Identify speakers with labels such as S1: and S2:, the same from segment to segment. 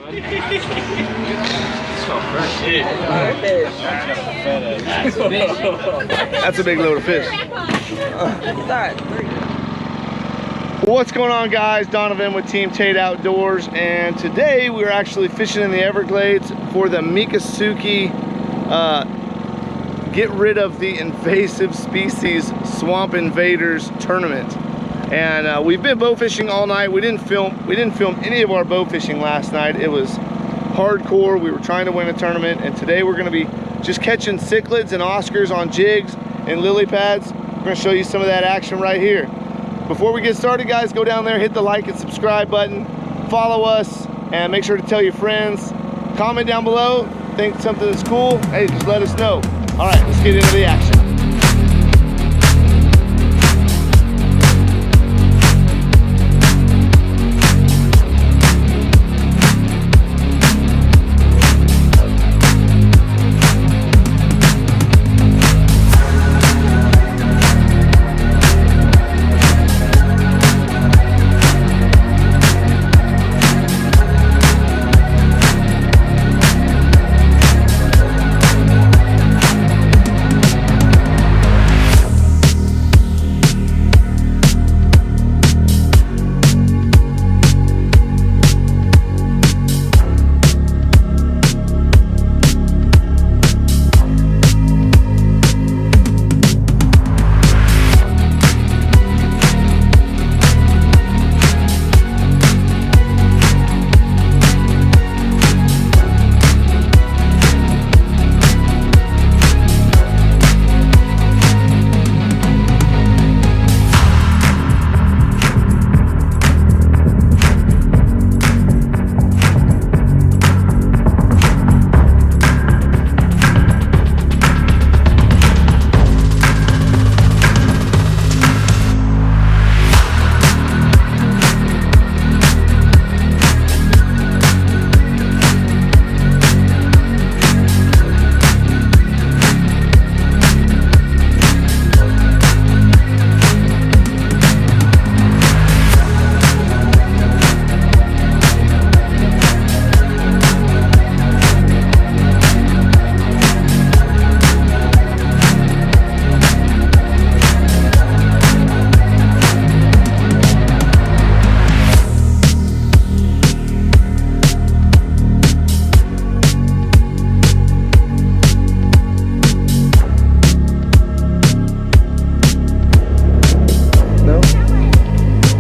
S1: That's a big load of fish. What's going on, guys? Donovan with Team Tate Outdoors, and today we're actually fishing in the Everglades for the Miccosukee Get Rid of the Invasive Species Swamp Invaders Tournament. And we've been bow fishing all night. We didn't film any of our bow fishing last night. It was hardcore. We were trying to win a tournament, and today we're going to be just catching cichlids and Oscars on jigs and lily pads. We're going to show you some of that action right here. Before we get started, guys, go down there, hit the like and subscribe button, follow us, and make sure to tell your friends. Comment down below, think something is cool, hey, just let us know. All right, let's get into the action.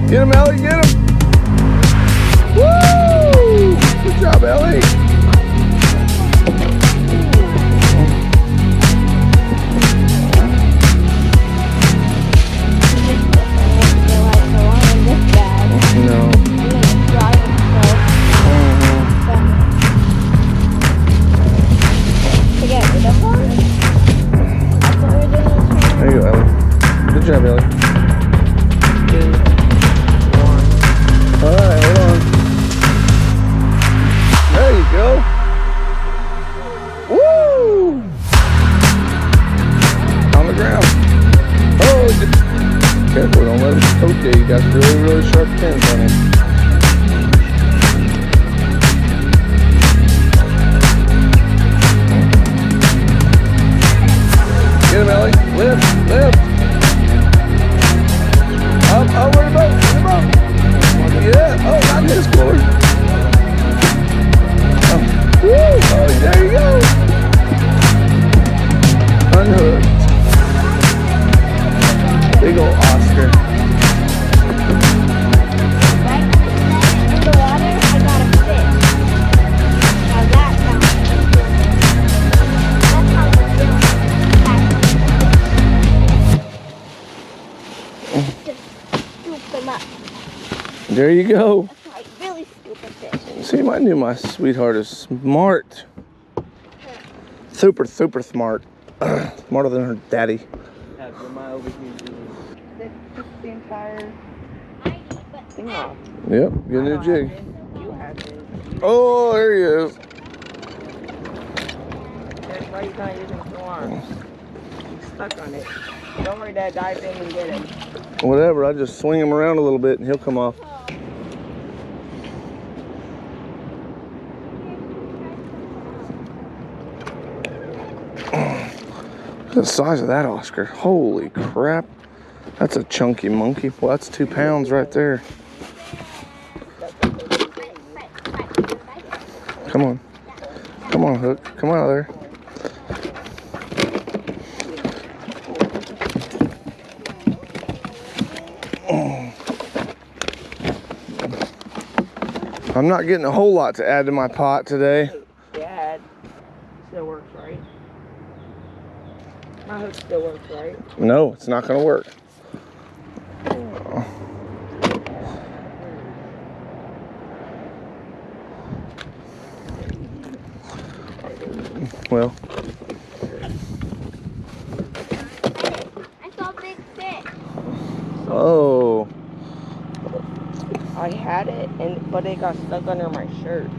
S1: Get him, Ellie, get him. Woo! Good job, Ellie. No. There you go, Ellie. Good job, Ellie. Alright, hold on. There you go. Woo! On the ground. Oh, careful, don't let him poke you. You got really, really sharp pins on him. Get him, Ellie. Lift, lift. Up, over the boat, in the boat. Yeah, oh, not this cord. Oh, woo, oh, there you go. Unhooked. Big old Oscar.
S2: Right in the water, I got a fish. Now that counts. That's how just scoop them up.
S1: There you go.
S2: That's like really stupid fish.
S1: See, I knew my sweetheart is smart. Super, super smart. Smarter than her daddy.
S3: The entire thing off.
S1: Yep, get a new jig. Oh, there he is.
S3: That's why he's not using his arms. He's stuck on it. Don't worry, Dad, dive in and get him.
S1: Whatever, I just swing him around a little bit and he'll come off. The size of that Oscar. Holy crap. That's a chunky monkey. Well, that's 2 pounds right there. Come on. Come on, Hook. Come out of there. I'm not getting a whole lot to add to my pot today.
S3: Dad, still works, right? My hook still works, right?
S1: No, it's not going to work. Well,
S2: I saw a big fish.
S1: oh,
S3: I had it, but it got stuck under my shirt.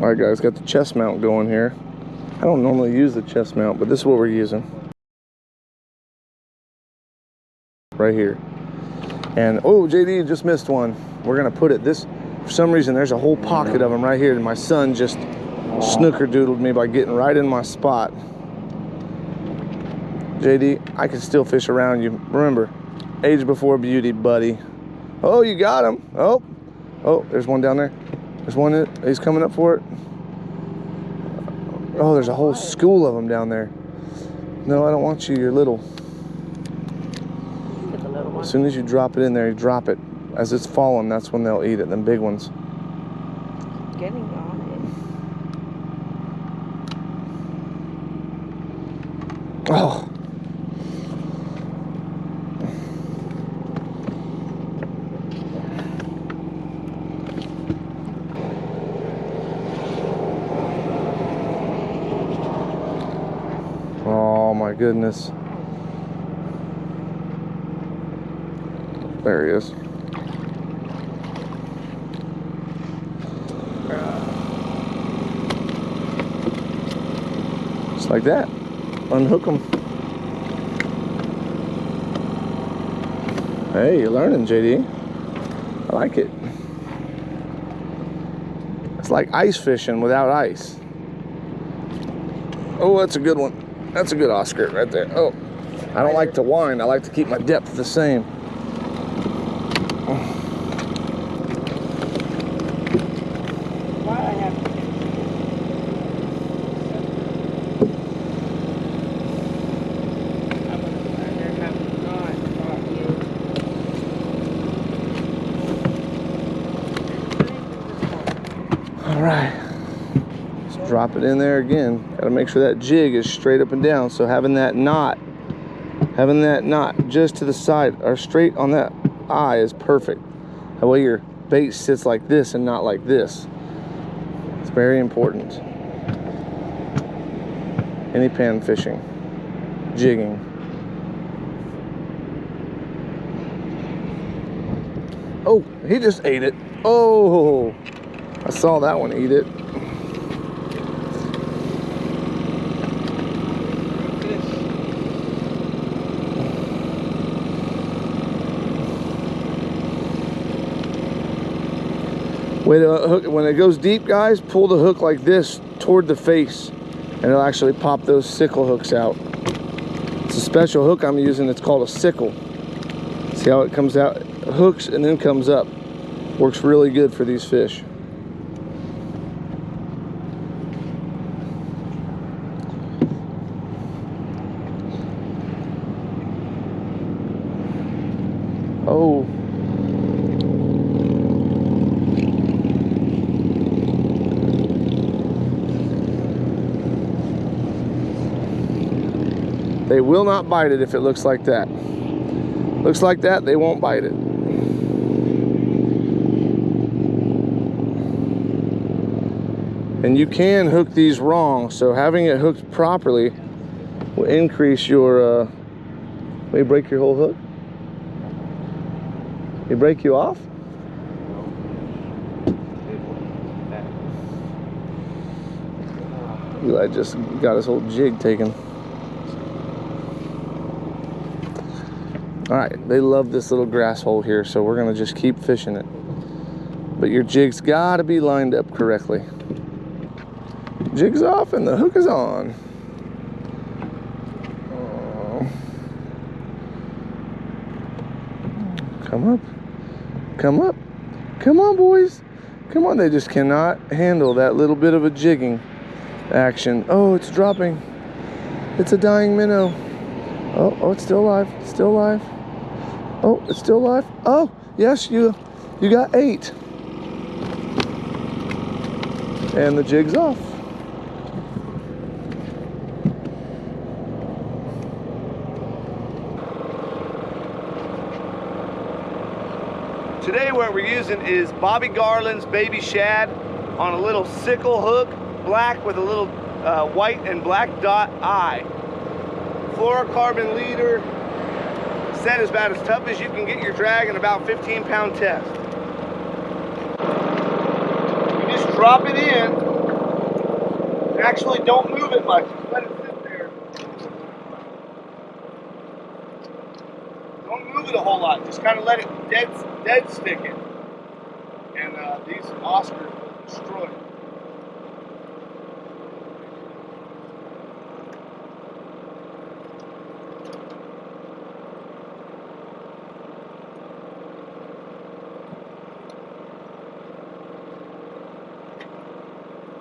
S1: all right, guys, got the chest mount going here. I don't normally use the chest mount, but this is what we're using right here. And oh, JD just missed one. We're gonna put it this. For some reason, there's a whole pocket of them right here, and my son just snooker-doodled me by getting right in my spot. JD, I can still fish around you. Remember, age before beauty, buddy. Oh, you got him. Oh, there's one down there. There's one. He's coming up for it. Oh, there's a whole school of them down there. No, I don't want you. You're little. As soon as you drop it in there, you drop it. As it's falling, that's when they'll eat it. Them big ones.
S3: Getting on it.
S1: Oh. Oh my goodness. There he is. Just like that. Unhook them. Hey, you're learning, JD. I like it. It's like ice fishing without ice. Oh, that's a good one. That's a good Oscar right there. Oh, I don't like to wind. I like to keep my depth the same.
S3: Why I have to
S1: All right. Let's drop it in there again. Got to make sure that jig is straight up and down. So having that knot just to the side or straight on that eye is perfect. That way your bait sits like this and not like this. It's very important. Any pan fishing, jigging. Oh, he just ate it. Oh, I saw that one eat it. When it goes deep, guys, pull the hook like this toward the face, and it'll actually pop those sickle hooks out. It's a special hook I'm using. It's called a sickle. See how it comes out? Hooks and then comes up. Works really good for these fish. Oh. They will not bite it if it looks like that. Looks like that, they won't bite it. And you can hook these wrong, so having it hooked properly will increase your, will you break your whole hook? They break you off? Eli just got his whole jig taken. All right, they love this little grass hole here, so we're gonna just keep fishing it. But your jig's gotta be lined up correctly. Jig's off and the hook is on. Come up. Come up. Come on, boys. Come on. They just cannot handle that little bit of a jigging action. Oh, it's dropping. It's a dying minnow. Oh, it's still alive. Still alive. Oh, it's still alive. Oh, yes, you got 8. And the jig's off. Today what we're using is Bobby Garland's baby shad on a little sickle hook, black with a little white and black dot eye. Fluorocarbon leader, set is about as tough as you can get your drag in about 15-pound test. You just drop it in. Actually, don't move it much. Just let it sit there. Don't move it a whole lot. Just kind of let it dead stick it. And these Oscars will destroy it.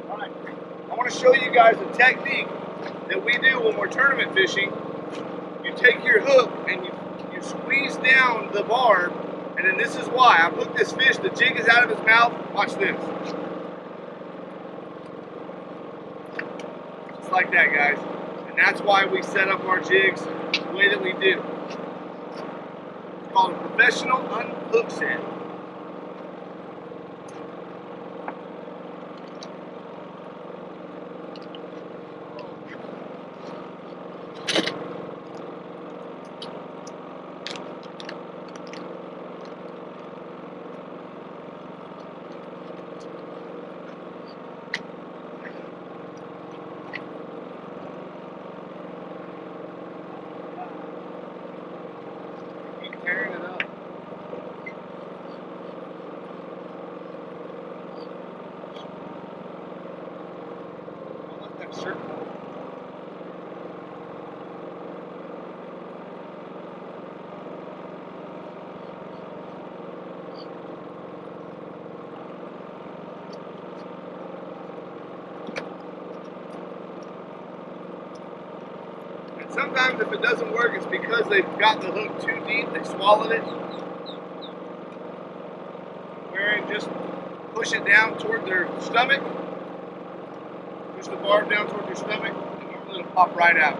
S1: Alright, I want to show you guys a technique that we do when we're tournament fishing. You take your hook and you squeeze down the barb, and then this is why. I've hooked this fish, the jig is out of his mouth. Watch this. Just like that, guys. And that's why we set up our jigs the way that we do. It's called a professional unhook set. Tearing it up. Don't let that shirt go. And sometimes if it doesn't work, it's because they've got the hook too deep, they swallowed it. Where just push it down toward their stomach. Push the barb down toward their stomach, and normally it'll pop right out.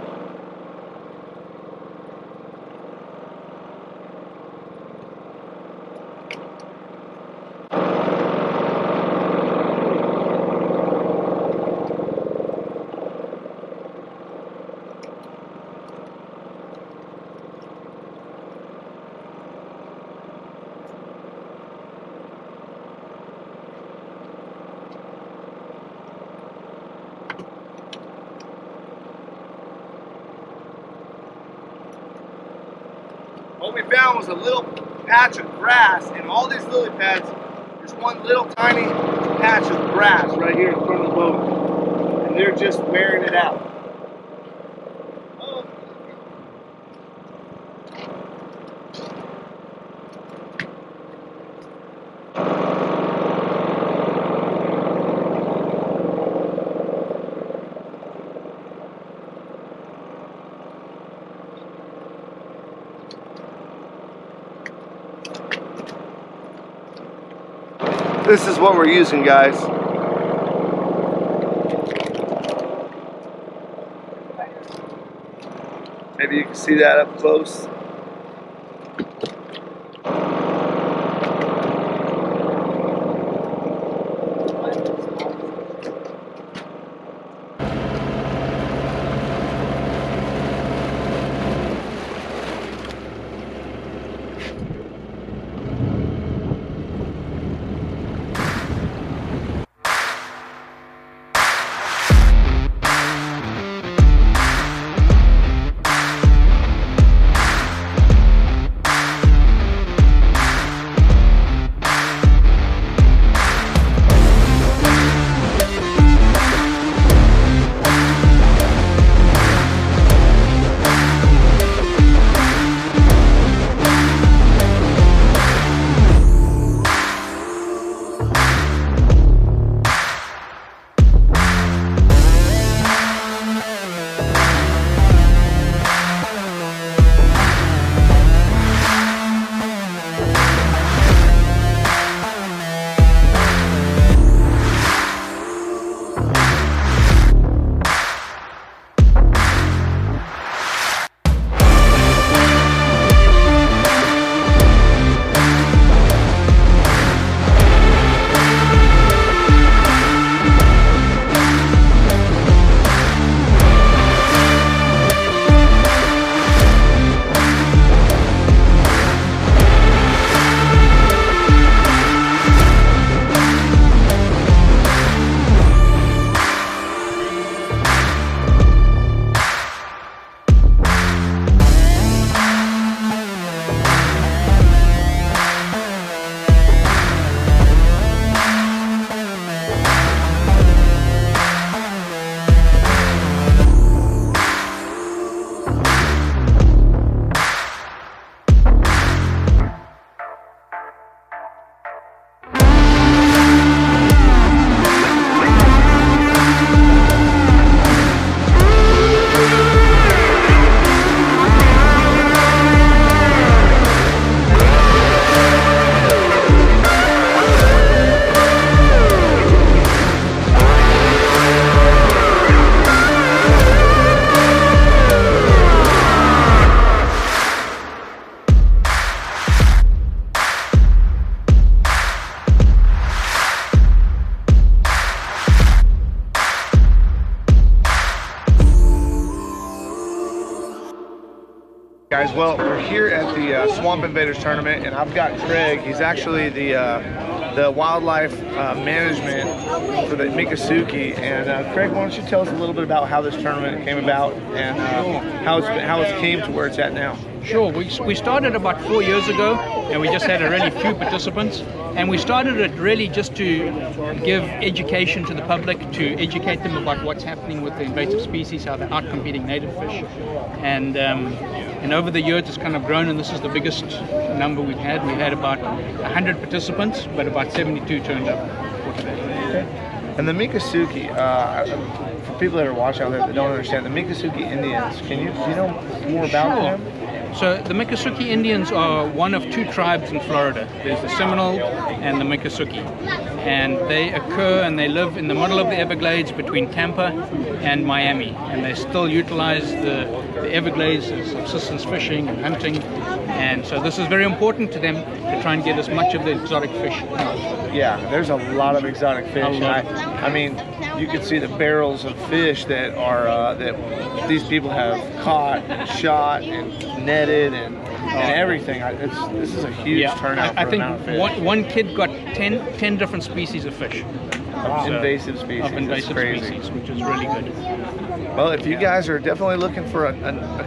S1: What we found was a little patch of grass in all these lily pads. There's one little tiny patch of grass right here in front of the boat, and they're just wearing it out. This is what we're using, guys. Maybe you can see that up close. Guys, well, we're here at the Swamp Invaders Tournament, and I've got Craig. He's actually the wildlife management for the Miccosukee. And Craig, why don't you tell us a little bit about how this tournament came about and how it's came to where it's at now?
S4: Sure. We started about 4 years ago, and we just had a really few participants. And we started it really just to give education to the public, to educate them about what's happening with the invasive species, how they're outcompeting native fish. And over the years it's kind of grown, and this is the biggest number we've had. We had about 100 participants, but about 72 turned up for today.
S1: Okay. And the Miccosukee, for people that are watching out there that don't understand, the Miccosukee Indians, do you know more about them?
S4: So the Miccosukee Indians are one of two tribes in Florida. There's the Seminole and the Miccosukee. And they occur and they live in the middle of the Everglades between Tampa and Miami. And they still utilize the Everglades as subsistence fishing and hunting. And so this is very important to them to try and get as much of the exotic fish out.
S1: Yeah, there's a lot of exotic fish. I mean, you can see the barrels of fish that are that these people have caught and shot and netted and everything. This is a huge turnout for the amount of fish.
S4: One kid got 10 different species of fish.
S1: Wow. Invasive species.
S4: Of invasive species, which is really good.
S1: Well, if you guys are definitely looking for a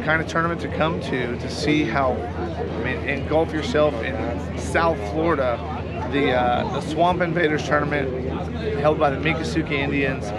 S1: kind of tournament to come to see how, I mean, engulf yourself in South Florida, the Swamp Invaders Tournament held by the Miccosukee Indians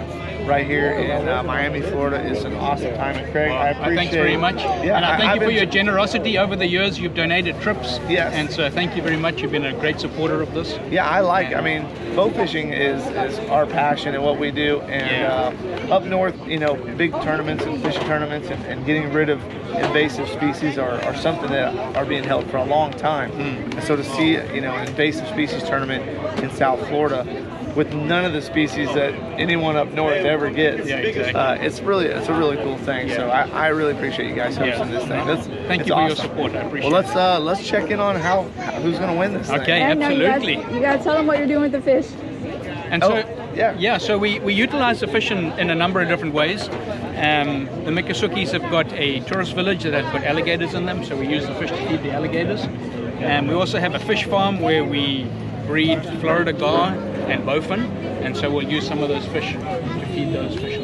S1: right here in Miami, Florida is an awesome time. And Craig, I appreciate
S4: Thanks very much.
S1: Yeah,
S4: and I thank you for your generosity over the years. You've donated trips.
S1: Yes.
S4: And so thank you very much. You've been a great supporter of this.
S1: Yeah, I mean, bow fishing is our passion and what we do. And up north, you know, big tournaments and fishing tournaments and getting rid of invasive species are something that are being held for a long time. And so to see, you know, an invasive species tournament in South Florida with none of the species that anyone up north ever gets, it's a really cool thing. So I really appreciate you guys hosting this thing.
S4: Thank you for your support. I appreciate it.
S1: Well, let's check in on who's going to win this thing.
S4: Okay, absolutely.
S2: You guys tell them what you're doing with the fish.
S4: And so, so we utilize the fish in a number of different ways. The Miccosukees have got a tourist village that has got alligators in them, so we use the fish to feed the alligators. And we also have a fish farm where we breed Florida gar and bowfin, and so we'll use some of those fish to feed those fish.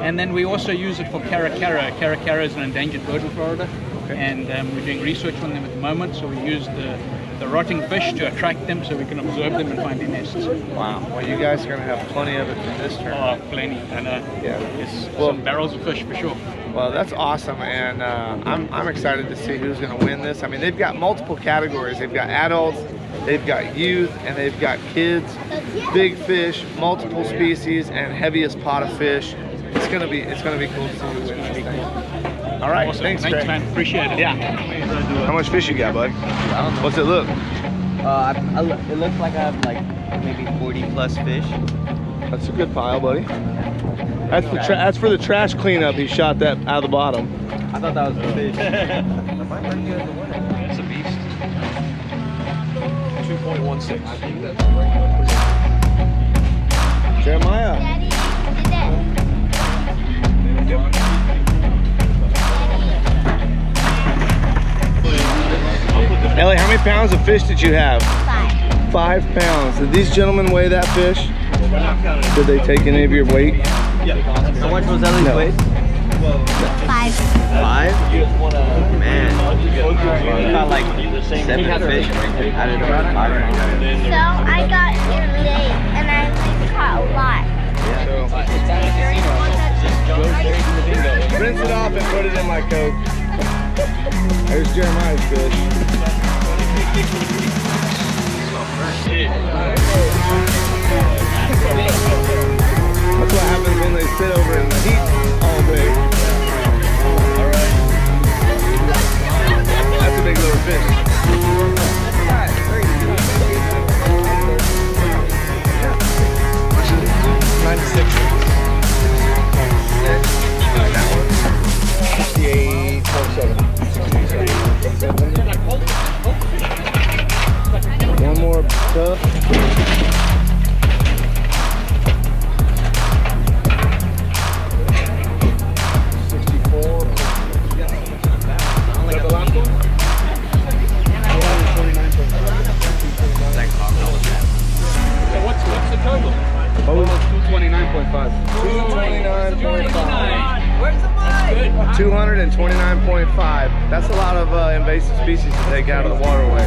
S4: And then we also use it for caracara. Caracara is an endangered bird in Florida, and we're doing research on them at the moment, so we use the rotting fish to attract them so we can observe them and find their nests.
S1: Wow. Well, you guys are going to have plenty of it in this tournament.
S4: Oh, plenty. And
S1: it's
S4: some barrels of fish for sure.
S1: Well, that's awesome, and I'm excited to see who's going to win this. I mean, they've got multiple categories. They've got adults, they've got youth, and they've got kids. Big fish, multiple species, and heaviest pot of fish. It's gonna be cool to see who wins this thing. All right,
S4: awesome.
S1: Thanks,
S4: man. Appreciate it.
S1: Yeah. How much fish you got, bud? What's it look?
S5: It looks like I have like maybe 40 plus fish.
S1: That's a good pile, buddy. That's for the trash cleanup. He shot that out of the bottom.
S5: I thought that was the fish.
S4: It's a beast.
S5: 2.16.
S1: Jeremiah.
S2: Daddy, did that.
S1: Ellie, how many pounds of fish did you have?
S2: 5.
S1: 5 pounds. Did these gentlemen weigh that fish? Did they take any of your weight?
S5: How much was Ellie's weight?
S2: 5.
S5: 5? Man. I caught like 7 fish. I didn't know 5 pounds.
S2: So I got here late and I caught a lot.
S1: Rinse it off and put it in my Coke. There's Jeremiah's fish. That's what happens when they sit over in the heat all day. Alright. That's a big little fish. 96. That one. 68, 27. One more stuff.
S5: 229.5.
S1: 229.5.
S4: Where's the mic?
S1: 229.5. That's a lot of invasive species to take out of the waterway.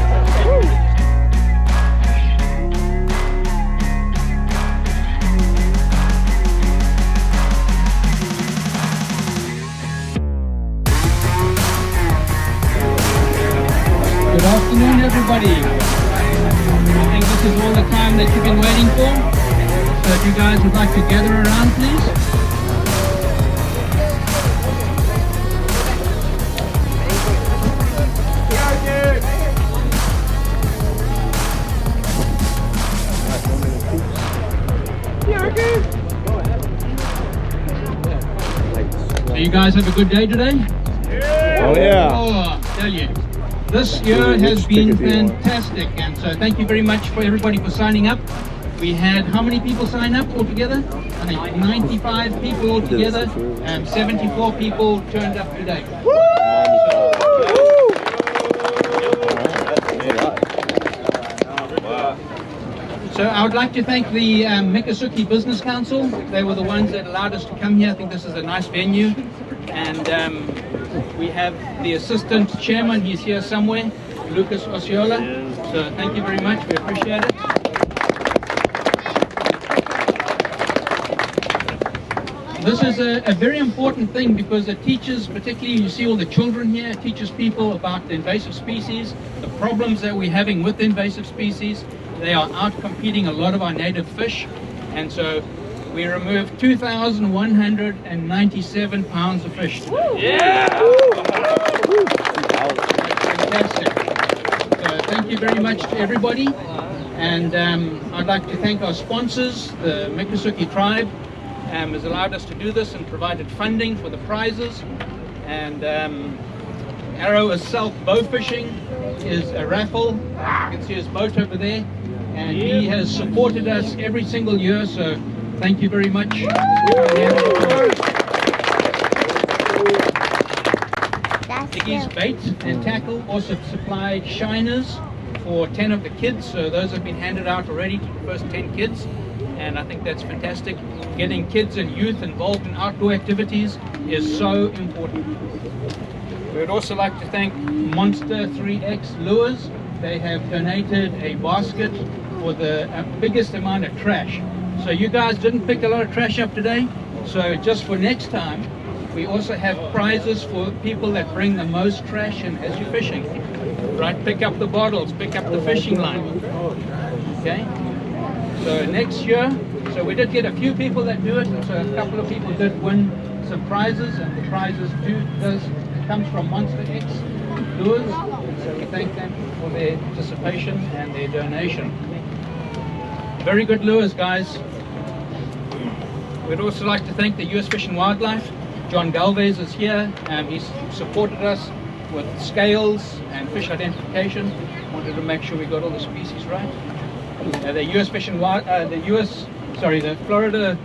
S4: Good afternoon, everybody. I think this is all the time that you've been waiting for. So if you guys would like to gather around, please. So you guys have a good day today?
S1: Oh yeah.
S4: Oh, I tell you. This year has been fantastic, and so thank you very much for everybody for signing up. We had how many people sign up altogether? I think 95 people altogether, and 74 people turned up today. So I would like to thank the Miccosukee Business Council. They were the ones that allowed us to come here. I think this is a nice venue, and we have the assistant chairman, he's here somewhere, Lucas Osceola. So thank you very much, we appreciate it. This is a very important thing because it teaches, particularly you see all the children here, it teaches people about the invasive species, the problems that we're having with invasive species. They are out competing a lot of our native fish, and so we removed 2,197 pounds of fish today. Yeah! Fantastic. So thank you very much to everybody, and I'd like to thank our sponsors. The Miccosukee tribe has allowed us to do this and provided funding for the prizes, and Arrow Self Bow Fishing is a raffle. You can see his boat over there, and he has supported us every single year, so thank you very much. Iggy's Bait and Tackle also supplied shiners for 10 of the kids, so those have been handed out already to the first 10 kids, and I think that's fantastic. Getting kids and youth involved in outdoor activities is so important. We would also like to thank Monster 3X Lures. They have donated a basket for the biggest amount of trash. So you guys didn't pick a lot of trash up today, so just for next time, we also have prizes for people that bring the most trash in as you're fishing. Right, pick up the bottles, pick up the fishing line. Okay? So next year, so we did get a few people that do it, so a couple of people did win some prizes, and the prizes comes from Monster X Lures, so we thank them for their participation and their donation. Very good lures, guys. We'd also like to thank the US Fish and Wildlife. John Galvez is here, and he's supported us with scales and fish identification. Wanted to make sure we got all the species right. The Florida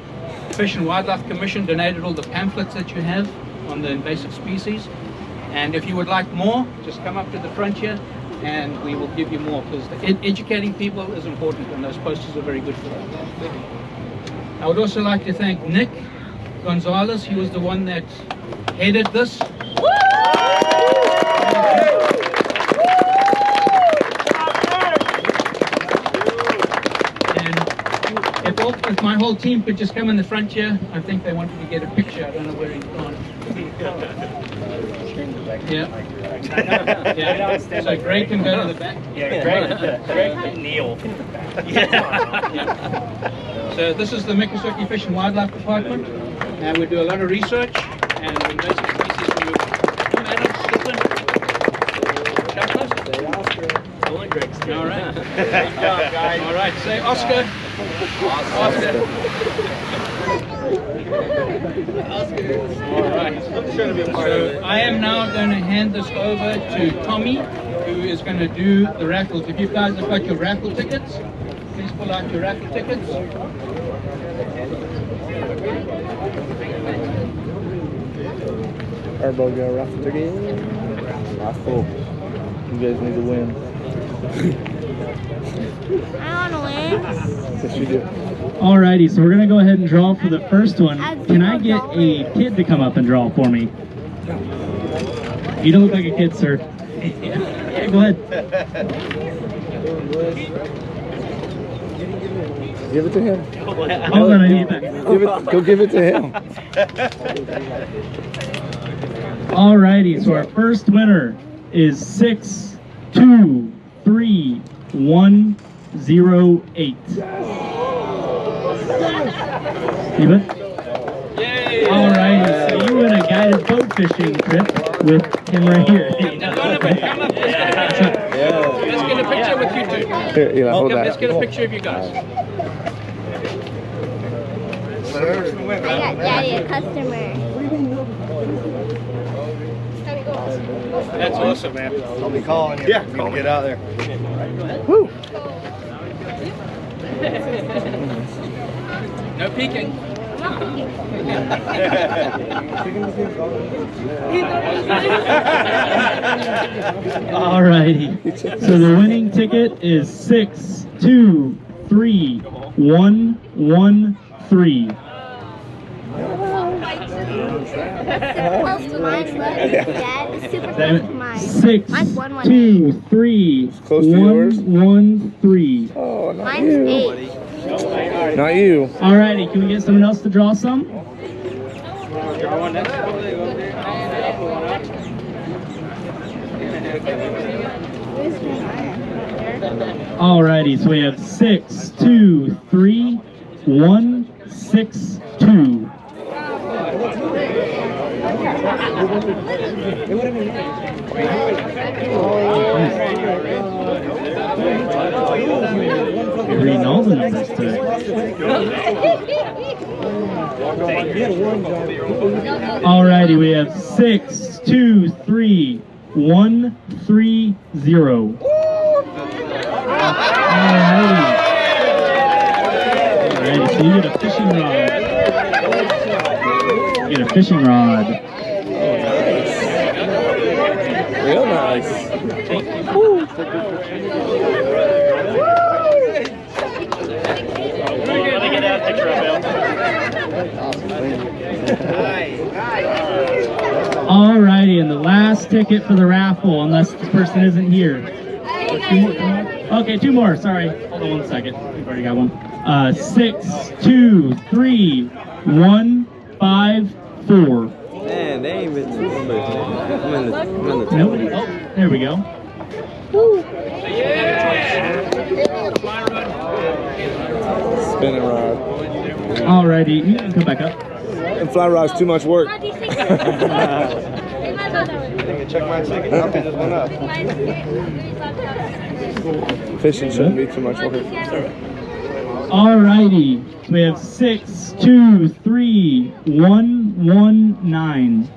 S4: Fish and Wildlife Commission donated all the pamphlets that you have on the invasive species. And if you would like more, just come up to the front here and we will give you more, because educating people is important, and those posters are very good for that. I would also like to thank Nick Gonzalez. He was the one that headed this. If my whole team could just come in the front here, I think they wanted to get a picture. I don't know where he's gone. Yeah. Yeah. So Greg can go to the back.
S6: Yeah, Greg can kneel.
S4: Yeah. So this is the Miccosukee Fish and Wildlife Department, and we do a lot of research and invasive species removal.
S6: Only Greg's good.
S4: All right.
S6: Great job, guys.
S4: All right. Say Oscar. Oscar. All right. So I am now going to hand this over to Tommy, who is going to do the raffles. If you guys have got your raffle tickets, please pull out your raffle tickets.
S1: Everybody got a raffle ticket? Raffle. You guys need to win.
S2: I want to win.
S1: Yes, you do.
S7: Alrighty, so we're gonna go ahead and draw for the first one. Can I get a kid to come up and draw for me? You don't look like a kid, sir. Yeah, go ahead.
S1: Give it to him.
S7: Hold on, I need that.
S1: Go give it to him.
S7: Alrighty, so our first winner is 623108. Steven?
S4: Yay!
S7: Alrighty, so you win a guided boat fishing trip with him right here.
S4: Donovan, come up. Let's get a picture with you two.
S1: Here, Eli, hold
S4: Let's
S1: that.
S4: get a picture of you guys.
S2: I got Daddy a customer.
S4: That's awesome, man.
S6: I'll be calling you.
S1: Yeah,
S6: when we get out there.
S1: Woo!
S4: No peeking.
S7: Alrighty, so the winning ticket is 623113.
S2: Close to mine, look. Dad, it's super close to mine.
S7: 623113.
S1: Close to yours?
S7: 113.
S1: Oh, not
S2: Mine's
S1: you.
S2: 8.
S1: Not you.
S7: Alrighty, can we get someone else to draw some? Alrighty, so we have 623162. You're reading all the numbers today. Alrighty, we have 623130. Alrighty, so you get a fishing rod. You get a fishing rod.
S1: Real nice.
S7: Alrighty, and the last ticket for the raffle, unless this person isn't here. Two more? Okay, two more. Sorry. Hold on 1 second. We've already got one. 623154.
S5: Man, they ain't been too much. I'm in the
S7: Nope. Oh, there we go.
S1: Spinning rod.
S7: Alrighty, you can come back up.
S1: And fly rod's too much work.
S6: I think check my ticket. Nothing just went up.
S1: Fishing shouldn't be too much work.
S7: Alrighty, so we have 623119.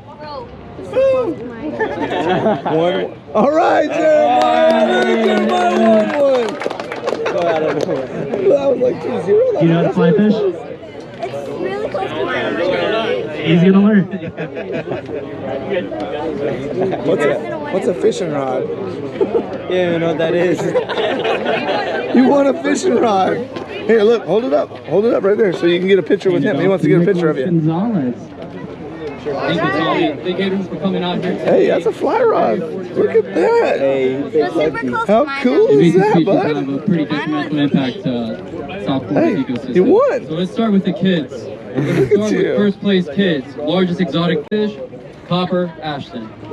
S1: One. All right, Jeremiah. Jeremiah won one. That was like 2-0.
S7: Do you know how to fly fish?
S2: It's really close to mine.
S7: He's gonna learn.
S1: What's a fishing rod?
S5: Yeah, you know what that is.
S1: You won a fishing rod. Here, look, hold it up. Hold it up right there so you can get a picture with him. He wants to get a picture of you.
S7: Gonzalez.
S8: Thank you to all the big haters for coming out here.
S1: Hey, that's a fly rod. Look at that.
S2: It's super close to
S1: How
S2: mine.
S1: cool is
S8: Invasive
S1: that,
S8: species
S1: bud?
S8: have a pretty detrimental impact to South Florida's ecosystem.
S1: you won.
S8: So let's start with the kids. We're going to
S1: Look
S8: start
S1: at
S8: with
S1: you.
S8: first place kids. Largest exotic fish, Copper Ashton. With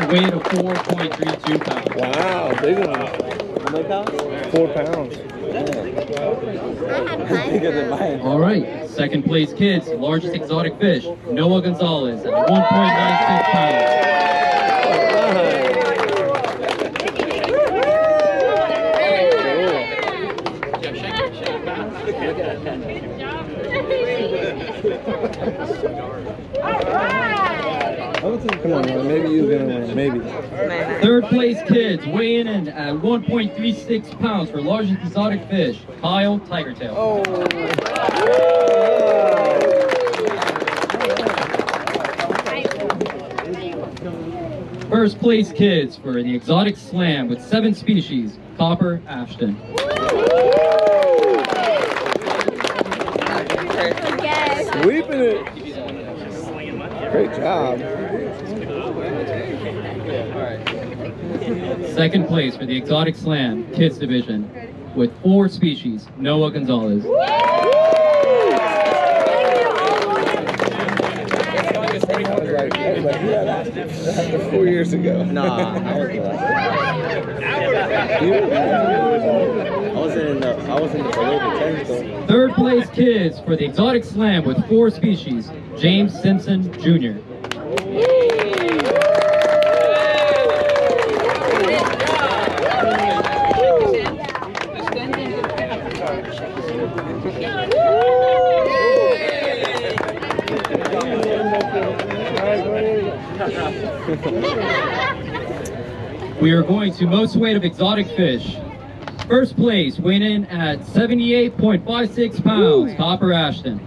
S8: a weight of 4.32 pounds.
S1: Wow, big one. 4 pounds.
S5: Bigger than mine.
S8: All right, second place kids, largest exotic fish, Noah Gonzalez at 1.96 pounds.
S1: Come on, man. Maybe you're gonna win. Maybe.
S8: Third place kids, weighing in at 1.36 pounds for largest exotic fish, Kyle Tigertail. First place kids for the exotic slam with 7 species, Copper Ashton.
S1: Sweeping it. Great job.
S8: Second place for the exotic slam kids division with 4 species, Noah Gonzalez.
S1: That was 4 years ago.
S5: Nah, I wasn't in the below the 10s though.
S8: Third place kids for the exotic slam with 4 species, James Simpson Jr. We are going to most weight of exotic fish. First place, weighing in at 78.56 pounds, Copper Ashton.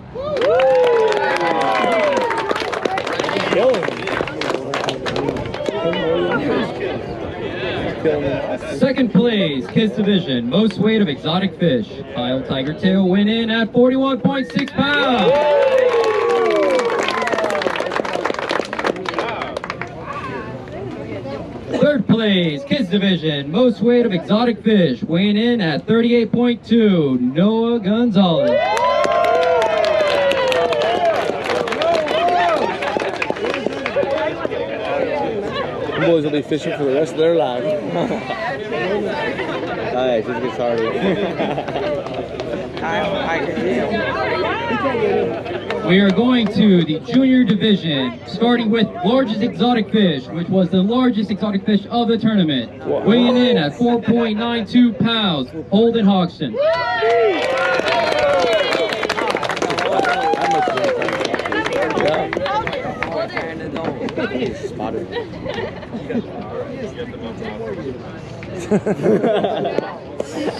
S8: Second place, kids division, most weight of exotic fish, Kyle Tiger Tail, weighing in at 41.6 pounds. Third place, kids division, most weight of exotic fish, weighing in at 38.2, Noah Gonzalez.
S1: The boys will be fishing for the rest of their life.
S5: Alright, just get started.
S8: We are going to the junior division, starting with largest exotic fish, which was the largest exotic fish of the tournament. Weighing in at 4.92 pounds, Holden Hoxton.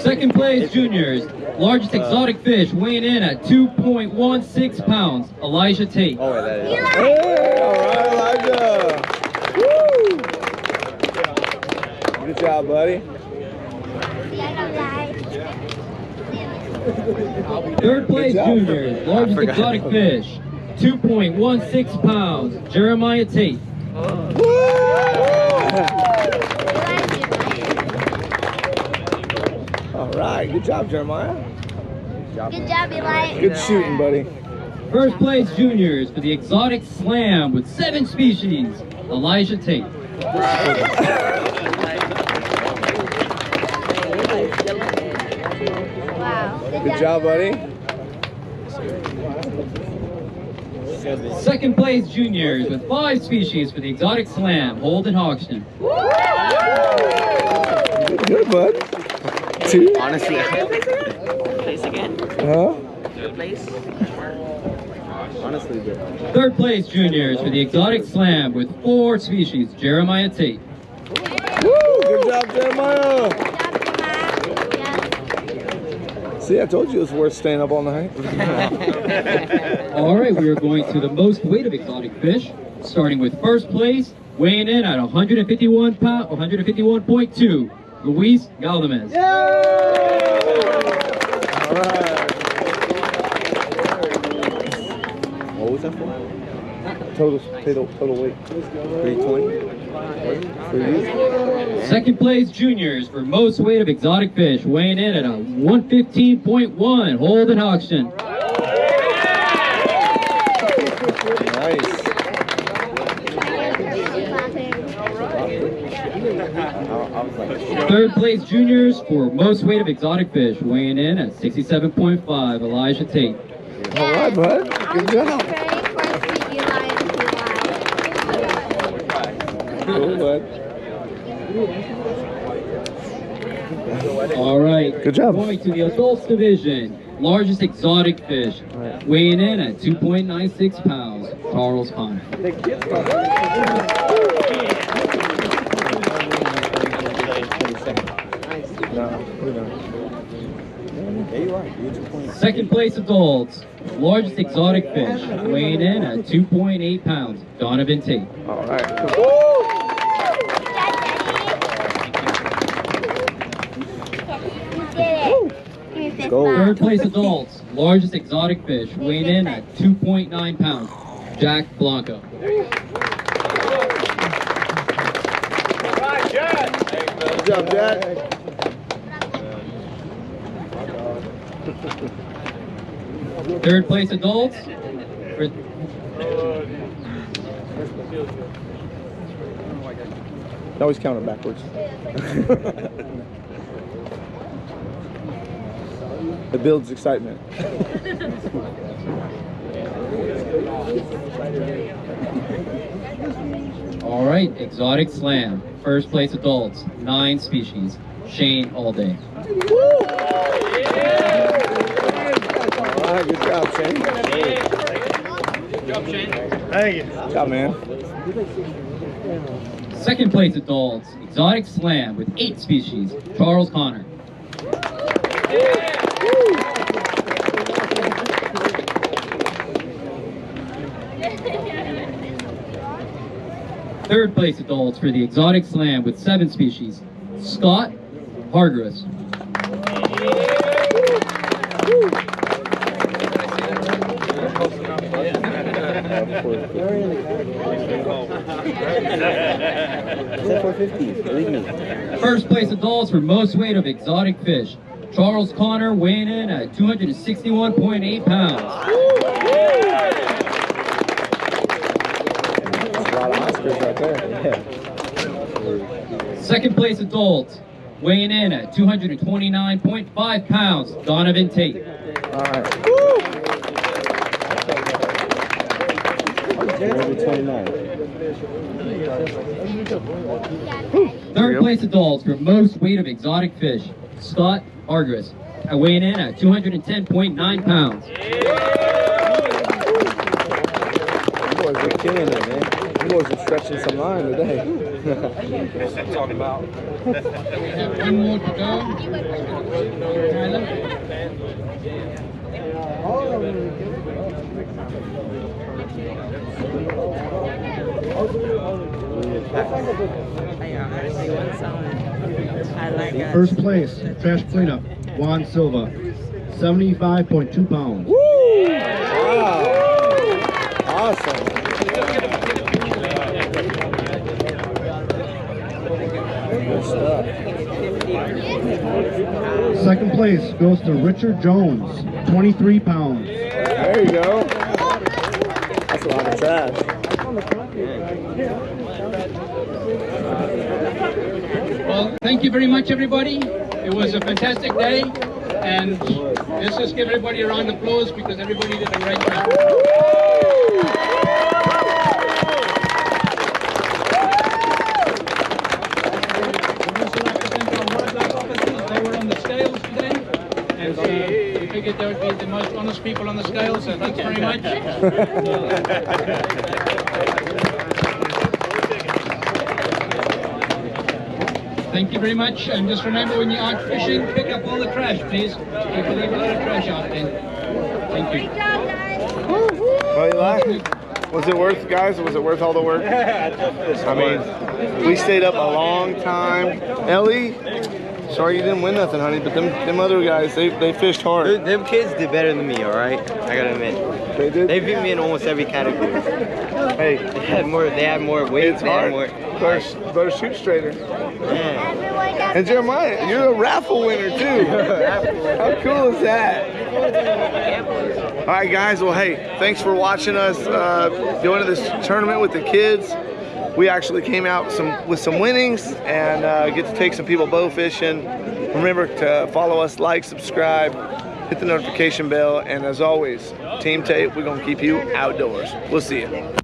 S8: Second place juniors, largest exotic fish, weighing in at 2.16 pounds, Elijah Tate.
S5: Oh, that is.
S1: Hey, all right, Elijah. Good job, buddy.
S8: Third place juniors, largest exotic fish, 2.16 pounds, Jeremiah Tate.
S1: All right, good job, Jeremiah.
S2: Good job, Eli.
S1: Good shooting, buddy.
S8: First place juniors for the exotic slam with 7 species, Elijah Tate.
S2: Wow.
S1: Good job, buddy.
S8: Second place juniors with 5 species for the exotic slam, Holden Hoxton.
S1: Good, bud. 2.
S5: Honestly,
S3: Place again.
S1: Huh?
S3: Third place.
S5: honestly good.
S8: Third place juniors for the exotic slam with 4 species, Jeremiah Tate.
S1: Woo! Good job, Jeremiah. See, I told you it was worth staying up all night.
S8: All right, we are going to the most weight of exotic fish, starting with first place, weighing in at 151.2, Luis Galdamez.
S1: All right.
S5: What was that for?
S1: Total weight.
S5: 320?
S8: Second place juniors for most weight of exotic fish, weighing in at a 115.1, Holden Hoxton.
S1: Nice.
S8: Third place juniors for most weight of exotic fish, weighing in at 67.5, Elijah Tate.
S1: All right, bud. Good job. Cool, bud.
S8: All right.
S1: Good job.
S8: Going to the adults division, largest exotic fish, weighing in at 2.96 pounds, Charles Connor. Second place adults, largest exotic fish, weighing in at 2.8 pounds, Donovan Tate.
S1: All right.
S8: Third place adults, largest exotic fish, weighing in at 2.9 pounds, Jack Blanco.
S1: Good job, Jack.
S8: Third place adults,
S1: You always count it backwards. It builds excitement.
S8: all right, exotic slam. First place adults, 9 species, Shane Allday.
S1: All right, good job, Shane.
S4: Good job, Shane.
S1: Thank you. Good job, man.
S8: Second place adults, exotic slam with 8 species, Charles Connor. Third place adults for the exotic slam with 7 species, Scott Hargreaves. First place adults for most weight of exotic fish, Charles Connor, weighing in at 261.8 pounds.
S1: That's a lot of Oscars right there.
S8: Second place adults, weighing in at 229.5 pounds, Donovan Tate.
S1: All right.
S8: Third place adults for most weight of exotic fish, Scott Hargreaves, weighing in at 210.9 pounds.
S1: You boys are killing it, man. You boys are stretching some line today.
S8: We have one more to go.
S6: First place, trash cleanup, Juan Silva, 75.2 pounds.
S1: Woo! Wow. Awesome. Good stuff.
S6: Second place goes to Richard Jones, 23 pounds.
S1: There you go. That's a lot of trash.
S4: Well, thank you very much, everybody. It was a fantastic day, and let's just give everybody a round of applause because everybody did a great job. They were on the scales today, and we figured they would be the most honest people on the scales, so thanks very much. Thank you very much, and just remember when you're out fishing, pick up all the trash, please. People leave a lot of trash out there. Thank you.
S1: Well, Eli, was it worth, guys? Was it worth all the work? I mean, we stayed up a long time. Ellie, sorry you didn't win nothing, honey, but them other guys, they fished hard.
S5: Them kids did better than me, all right? I gotta admit.
S1: They did?
S5: They beat me in almost every category.
S1: Hey,
S5: They had more weight.
S1: it's hard. Better shoot straighter.
S5: Yeah.
S1: And Jeremiah, you're a raffle winner too. How cool is that? All right, guys. Well, hey, thanks for watching us doing this tournament with the kids. We actually came out with some winnings and get to take some people bow fishing. Remember to follow us, like, subscribe, hit the notification bell, and as always, Team Tate, we're gonna keep you outdoors. We'll see you.